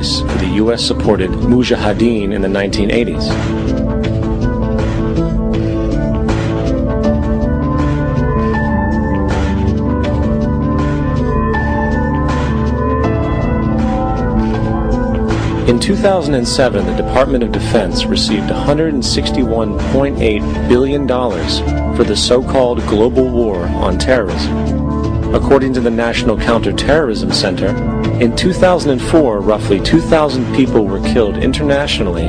base for the US-supported Mujahideen in the 1980s. In 2007, the Department of Defense received $161.8 billion for the so-called global war on terrorism. According to the National Counterterrorism Center, in 2004, roughly 2,000 people were killed internationally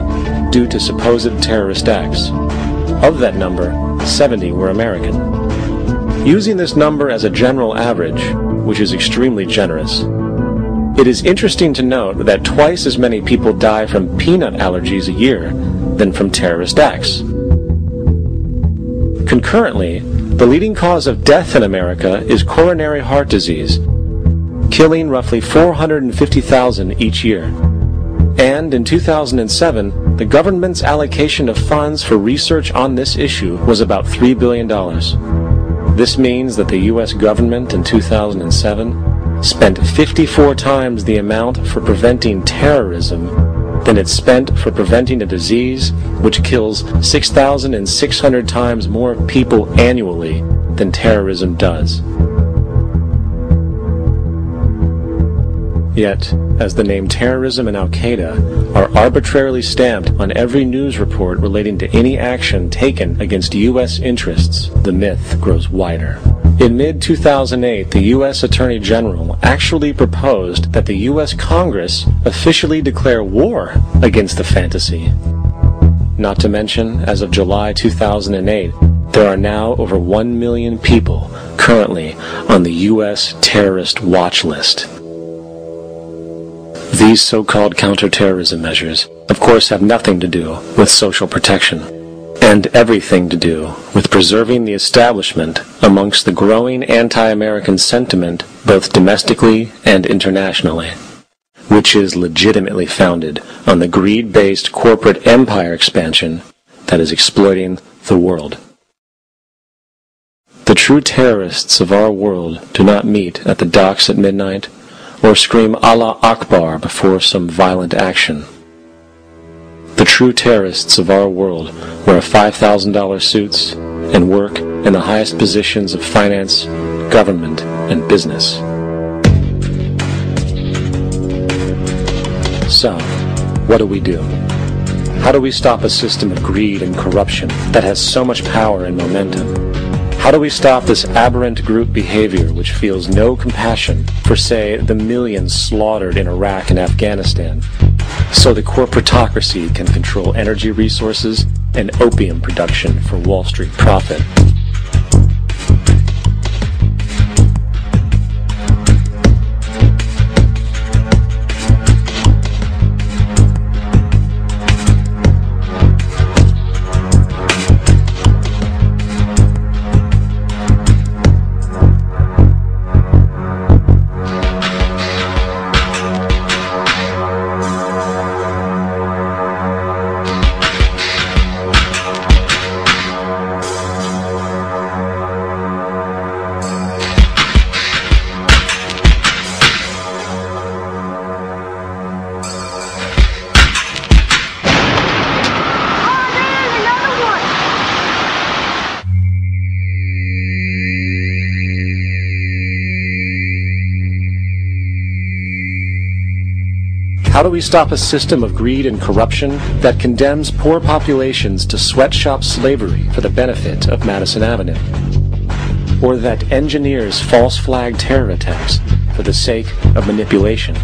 due to supposed terrorist acts. Of that number, 70 were American. Using this number as a general average, which is extremely generous, it is interesting to note that twice as many people die from peanut allergies a year than from terrorist acts. Concurrently, the leading cause of death in America is coronary heart disease, killing roughly 450,000 each year. And in 2007, the government's allocation of funds for research on this issue was about $3 billion. This means that the U.S. government in 2007 spent 54 times the amount for preventing terrorism than it spent for preventing a disease which kills 6,600 times more people annually than terrorism does. Yet, as the name terrorism and Al-Qaeda are arbitrarily stamped on every news report relating to any action taken against U.S. interests, the myth grows wider. In mid-2008, the U.S. Attorney General actually proposed that the U.S. Congress officially declare war against the fantasy. Not to mention, as of July 2008, there are now over 1 million people currently on the U.S. terrorist watch list. These so-called counterterrorism measures, of course, have nothing to do with social protection, and everything to do with preserving the establishment amongst the growing anti-American sentiment both domestically and internationally, which is legitimately founded on the greed-based corporate empire expansion that is exploiting the world. The true terrorists of our world do not meet at the docks at midnight or scream Allah Akbar before some violent action. The true terrorists of our world wear $5,000 suits and work in the highest positions of finance, government, and business. So, what do we do? How do we stop a system of greed and corruption that has so much power and momentum? How do we stop this aberrant group behavior which feels no compassion for, say, the millions slaughtered in Iraq and Afghanistan, so the corporatocracy can control energy resources and opium production for Wall Street profit? How do we stop a system of greed and corruption that condemns poor populations to sweatshop slavery for the benefit of Madison Avenue? Or that engineers false flag terror attacks for the sake of manipulation?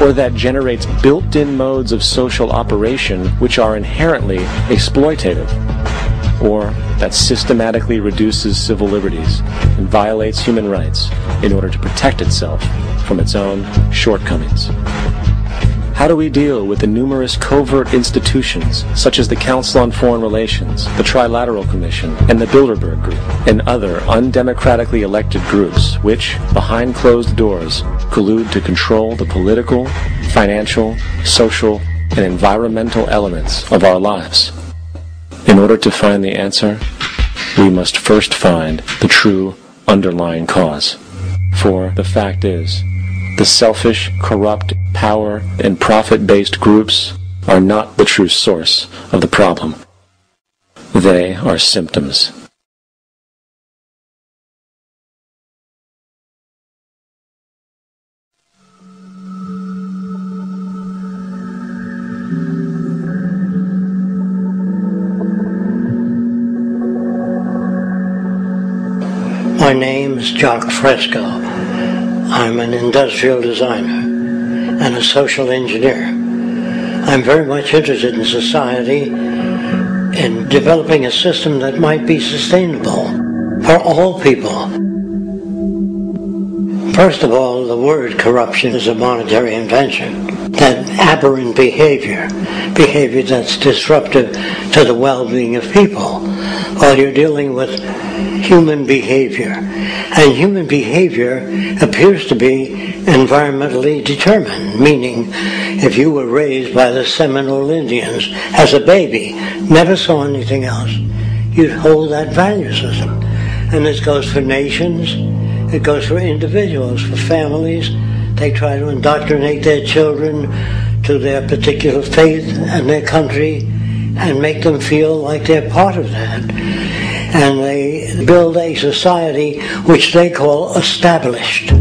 Or that generates built-in modes of social operation which are inherently exploitative? Or that systematically reduces civil liberties and violates human rights in order to protect itself from its own shortcomings? How do we deal with the numerous covert institutions, such as the Council on Foreign Relations, the Trilateral Commission, and the Bilderberg Group, and other undemocratically elected groups which, behind closed doors, collude to control the political, financial, social, and environmental elements of our lives? In order to find the answer, we must first find the true underlying cause. For the fact is, the selfish, corrupt, power, and profit-based groups are not the true source of the problem. They are symptoms. My name is Jock Fresco. I'm an industrial designer and a social engineer. I'm very much interested in society and developing a system that might be sustainable for all people. First of all, the word corruption is a monetary invention. That aberrant behavior that's disruptive to the well-being of people, while you're dealing with human behavior. And human behavior appears to be environmentally determined, meaning if you were raised by the Seminole Indians as a baby, never saw anything else, you'd hold that value system. And this goes for nations, it goes for individuals, for families. They try to indoctrinate their children to their particular faith and their country and make them feel like they're part of that. And they build a society which they call established.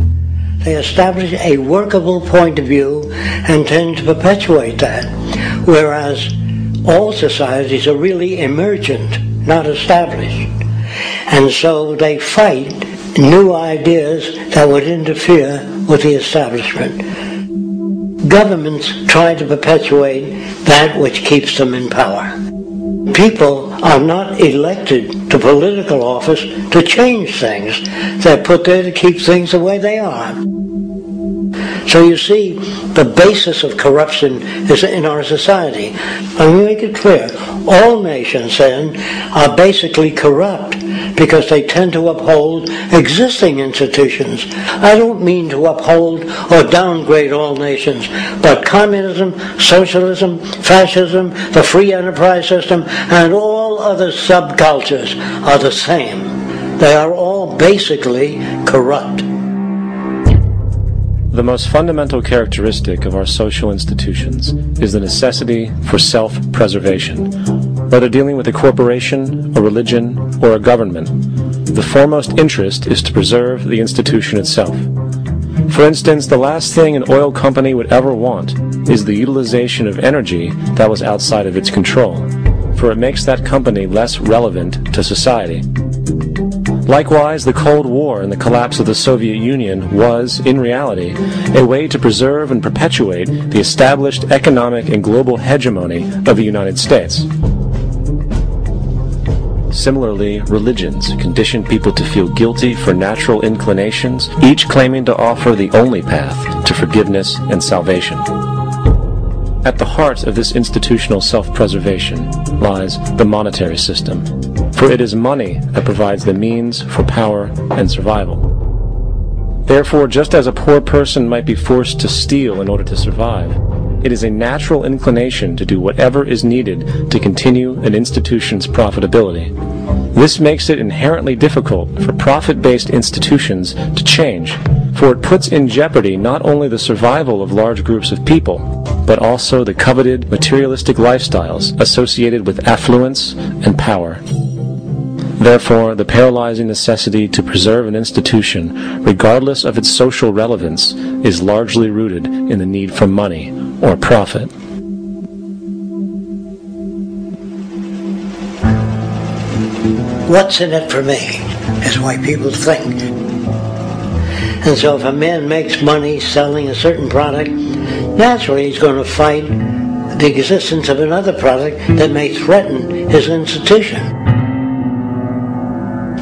They establish a workable point of view and tend to perpetuate that, whereas all societies are really emergent, not established. And so they fight new ideas that would interfere with the establishment. Governments try to perpetuate that which keeps them in power. People are not elected to political office to change things. They're put there to keep things the way they are. So you see, the basis of corruption is in our society. Let me make it clear. All nations, then, are basically corrupt because they tend to uphold existing institutions. I don't mean to uphold or downgrade all nations, but communism, socialism, fascism, the free enterprise system, and all other subcultures are the same. They are all basically corrupt. The most fundamental characteristic of our social institutions is the necessity for self-preservation. Whether dealing with a corporation, a religion, or a government, the foremost interest is to preserve the institution itself. For instance, the last thing an oil company would ever want is the utilization of energy that was outside of its control, for it makes that company less relevant to society. Likewise, the Cold War and the collapse of the Soviet Union was, in reality, a way to preserve and perpetuate the established economic and global hegemony of the United States. Similarly, religions condition people to feel guilty for natural inclinations, each claiming to offer the only path to forgiveness and salvation. At the heart of this institutional self-preservation lies the monetary system, for it is money that provides the means for power and survival. Therefore, just as a poor person might be forced to steal in order to survive, it is a natural inclination to do whatever is needed to continue an institution's profitability. This makes it inherently difficult for profit-based institutions to change, for it puts in jeopardy not only the survival of large groups of people, but also the coveted materialistic lifestyles associated with affluence and power. Therefore, the paralyzing necessity to preserve an institution, regardless of its social relevance, is largely rooted in the need for money or profit. What's in it for me is why people think. And so if a man makes money selling a certain product, naturally he's going to fight the existence of another product that may threaten his institution.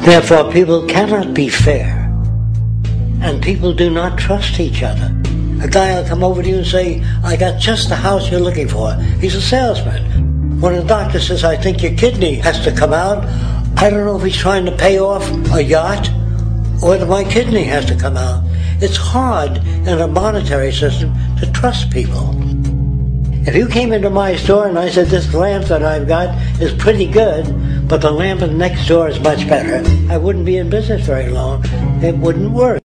Therefore, people cannot be fair, and people do not trust each other. A guy will come over to you and say, I got just the house you're looking for. He's a salesman. When a doctor says, I think your kidney has to come out, I don't know if he's trying to pay off a yacht or that my kidney has to come out. It's hard in a monetary system to trust people. If you came into my store and I said, this lamp that I've got is pretty good, but the lamp next door is much better, I wouldn't be in business very long. It wouldn't work.